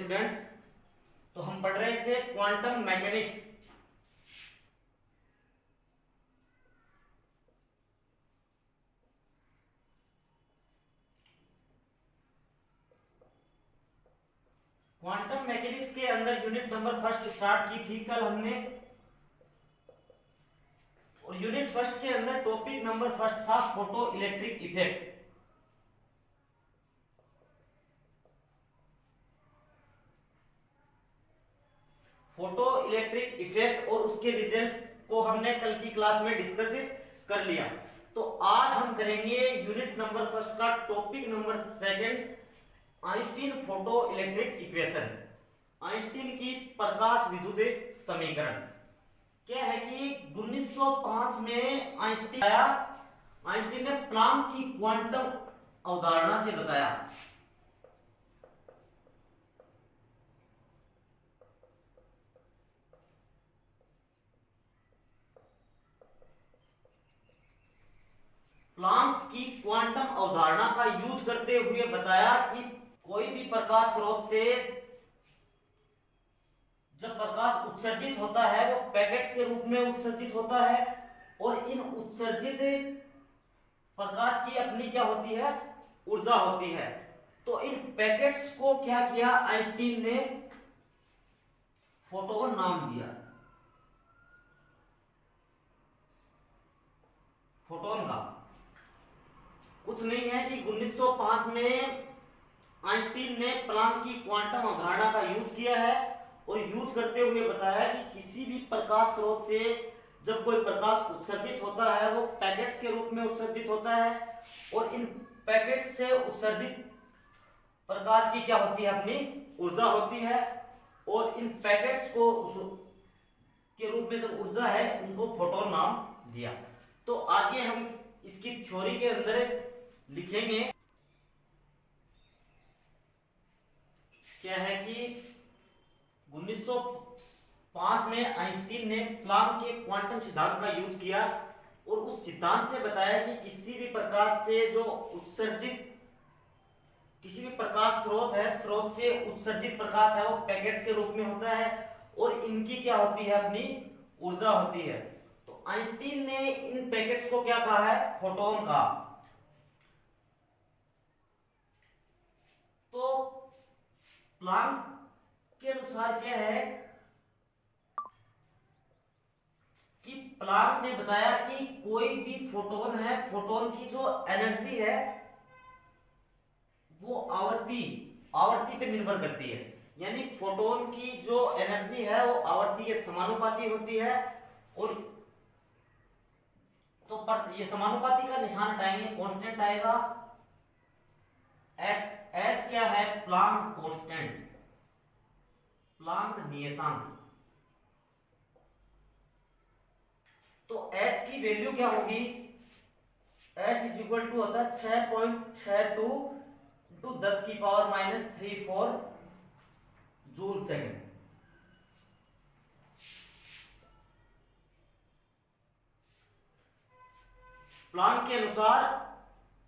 Students. तो हम पढ़ रहे थे क्वांटम मैकेनिक्स। क्वांटम मैकेनिक्स के अंदर यूनिट नंबर फर्स्ट स्टार्ट की थी कल हमने, और यूनिट फर्स्ट के अंदर टॉपिक नंबर फर्स्ट था photo electric effect. Photo electric effect और उसके रिजल्ट्स को हमने कल की क्लास में डिस्कस कर लिया। तो आज हम करेंगे यूनिट नंबर फर्स्ट का topic number second, Einstein photo electric equation, Einstein की प्रकाश विद्युत समीकरण। क्या है कि 1905 में आइंस्टीन ने प्लांक की क्वांटम अवधारणा से बताया। प्लांक की क्वांटम अवधारणा का यूज करते हुए बताया कि कोई भी प्रकाश स्रोत से जब प्रकाश उत्सर्जित होता है वो पैकेट्स के रूप में उत्सर्जित होता है, और इन उत्सर्जित प्रकाश की अपनी क्या होती है, ऊर्जा होती है। तो इन पैकेट्स को क्या किया, आइंस्टीन ने फोटोन नाम दिया। फोटोन का कुछ नहीं है कि 1905 में आइंस्टीन ने प्लांक की क्वांटम अवधारणा का यूज किया है, और यूज करते हुए बताया कि किसी भी प्रकाश स्रोत से जब कोई प्रकाश उत्सर्जित होता है वो पैकेट्स के रूप में उत्सर्जित होता है, और इन पैकेट्स से उत्सर्जित प्रकाश की क्या होती है, अपनी ऊर्जा होती है। और इन पैकेट्स को के रूप में जब ऊर्जा है उनको फोटोन नाम दिया। तो आगे हम इसकी थ्योरी के अंदर लिखेंगे क्या है कि 1905 में आइंस्टीन ने प्लांक के क्वांटम सिद्धांत का यूज किया, और उस सिद्धांत से बताया कि किसी भी प्रकाश से जो उत्सर्जित, किसी भी प्रकाश स्रोत है, स्रोत से उत्सर्जित प्रकाश है वो पैकेट्स के रूप में होता है, और इनकी क्या होती है, अपनी ऊर्जा होती है। तो आइंस्टीन ने इन पैकेट्स को क्या कहा है, फोटोन कहा। तो प्लांक के अनुसार क्या है कि प्लांक ने बताया कि कोई भी फोटोन है, फोटोन की जो एनर्जी है वो आवर्ती पे निर्भर करती है। यानी फोटोन की जो एनर्जी है वो आवर्ती के समानुपाती होती है। और तो पर ये समानुपाती का निशान हटाएंगे, कांस्टेंट आएगा h। h क्या है, प्लांक कांस्टेंट, प्लांक नियतांक। तो h की वैल्यू क्या होगी, h इज इक्वल टू होता है 6.62 इंटू 10 की power minus 34 joule second. Planck के अनुसार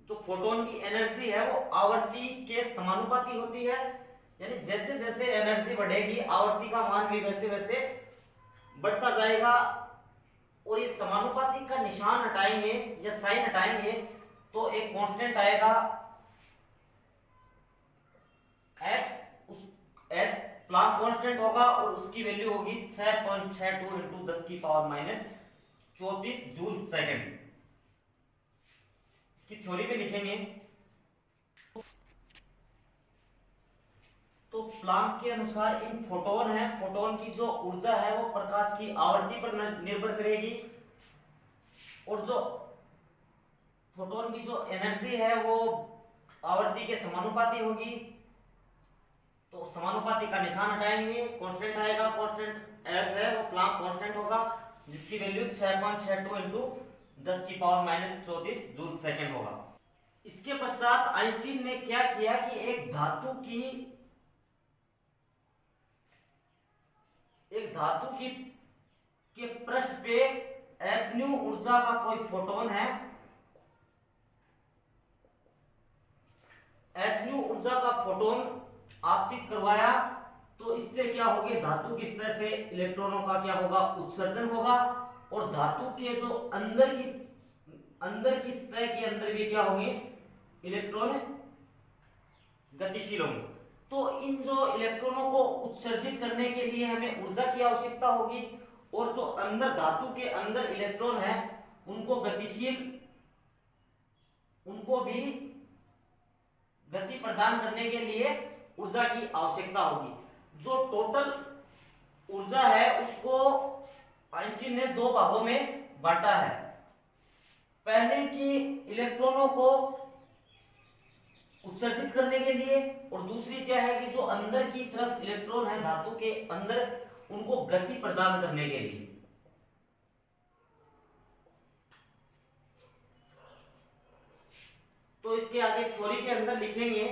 जो फोटोन की एनर्जी है वो आवर्ती के समानुपाती होती है। यानी जैसे जैसे एनर्जी बढ़ेगी आवर्ती का मान भी वैसे वैसे बढ़ता जाएगा। और ये समानुपाती का निशान हटाएंगे या साइन हटाएंगे तो एक कांस्टेंट आएगा h। उस h प्लांक कांस्टेंट होगा, और उसकी वैल्यू होगी 6.62 इंटू 10 की पावर माइनस 34 जूल सेकेंड। इसकी थ्योरी में लिखेंगे तो प्लांक के अनुसार इन फोटोन है, फोटोन की जो ऊर्जा है वो प्रकाश की आवर्ती पर निर्भर करेगी, और जो फोटोन की जो एनर्जी है वो आवर्ती के समानुपाती होगी। तो समानुपाती का निशान हटाएंगे, कांस्टेंट आएगा, कांस्टेंट h है वो प्लांक कांस्टेंट होगा, जिसकी वैल्यू 6.62 इंटू 10 की पावर माइनस 34 जूल सेकेंड होगा। इसके पश्चात आइंस्टीन ने क्या किया कि एक धातु की के पृष्ठ पे h न्यू ऊर्जा का कोई फोटोन है, h न्यू ऊर्जा का फोटोन आपतित करवाया, तो इससे क्या होगी, धातु की सतह से इलेक्ट्रॉनों का क्या होगा, उत्सर्जन होगा, और धातु के जो अंदर की सतह के अंदर भी क्या होंगे, इलेक्ट्रॉन गतिशील होंगे। तो इन जो इलेक्ट्रॉनों को उत्सर्जित करने के लिए हमें ऊर्जा की आवश्यकता होगी, और जो अंदर धातु के अंदर इलेक्ट्रॉन है उनको भी गति प्रदान करने के लिए ऊर्जा की आवश्यकता होगी। जो टोटल ऊर्जा है उसको आइंस्टीन ने दो भागों में बांटा है। पहले की इलेक्ट्रॉनों को उत्सर्जित करने के लिए, और दूसरी क्या है कि जो अंदर की तरफ इलेक्ट्रॉन है धातु के अंदर उनको गति प्रदान करने के लिए। तो इसके आगे थ्योरी के अंदर लिखेंगे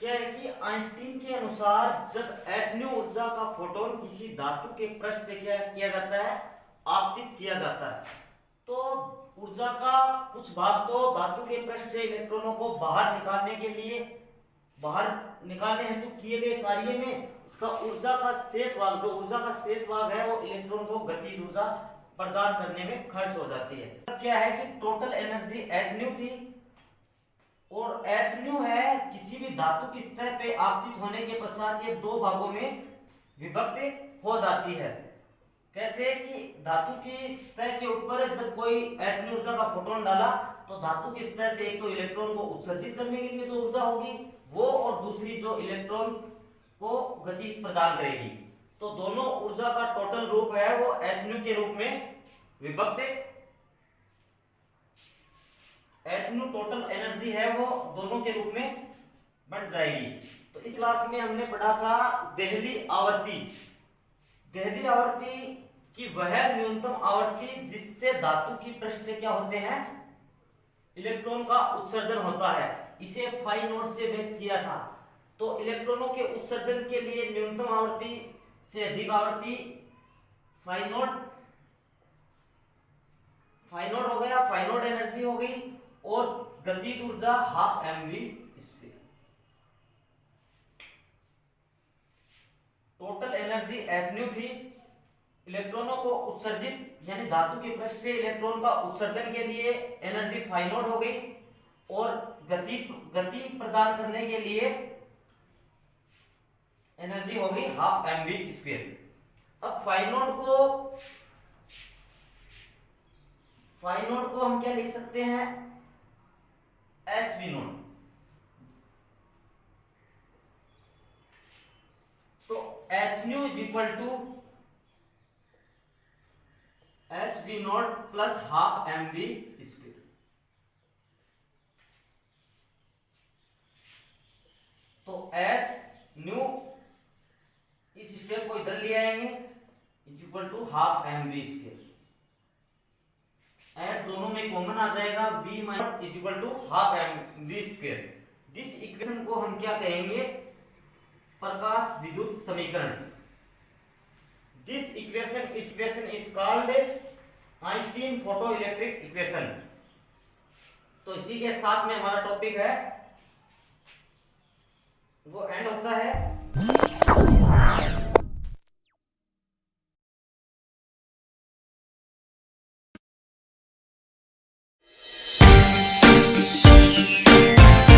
क्या है कि आइंस्टीन के अनुसार जब h ऊर्जा का फोटोन किसी धातु के पृष्ठ पे क्या किया जाता है, आपतित किया जाता है, तो ऊर्जा का कुछ भाग तो धातु के पृष्ठ से इलेक्ट्रॉनों को बाहर निकालने हेतु किए गए कार्य में, तो ऊर्जा का शेष भाग है वो इलेक्ट्रॉन को गतिज ऊर्जा प्रदान करने में खर्च हो जाती है। क्या है कि टोटल एनर्जी h थी, और h है किसी भी धातु की सतह पे आपतित होने के पश्चात ये दो भागों में विभक्त हो जाती है। कैसे कि धातु की सतह के ऊपर जब कोई h ऊर्जा का फोटोन डाला तो धातु की सतह से एक तो इलेक्ट्रॉन को उत्सर्जित करने के लिए जो ऊर्जा होगी वो, और दूसरी जो इलेक्ट्रॉन को गति प्रदान करेगी, तो दोनों ऊर्जा का टोटल रूप है वो h के रूप में विभक्त, h टोटल एनर्जी है वो दोनों के रूप में बढ़ जाएगी। तो इस क्लास में हमने पढ़ा था देहली आवर्ती की वह न्यूनतम आवर्ती जिससे धातु की पृष्ठ से क्या होते हैं, इलेक्ट्रॉन का उत्सर्जन होता है, इसे फाई नॉट से व्यक्त किया था। तो इलेक्ट्रॉनों के उत्सर्जन के लिए न्यूनतम आवर्ती से अधिक आवर्ती फाई नॉट हो गया, फाई नॉट एनर्जी हो गई, और गतिज ऊर्जा half mv square. Total energy h थी, इलेक्ट्रॉनों को उत्सर्जित यानी धातु के पृष्ठ से इलेक्ट्रॉन का उत्सर्जन के लिए एनर्जी फाई नॉट हो गई, और गति प्रदान करने के लिए एनर्जी हो गई हाफ mv स्क्वायर। अब फाई नॉट को हम क्या लिख सकते हैं, hv नॉट। तो hν is equal to hv naught plus half mv square. तो hν इस स्टेप को इधर ले आएंगे is equal to half mv square. s दोनों में कॉमन आ जाएगा, v minus is equal to half mv square. This equation को हम क्या कहेंगे, प्रकाश विद्युत समीकरण। This equation is called Einstein photo electric equation. तो इसी के साथ में हमारा टॉपिक है वो एंड होता है।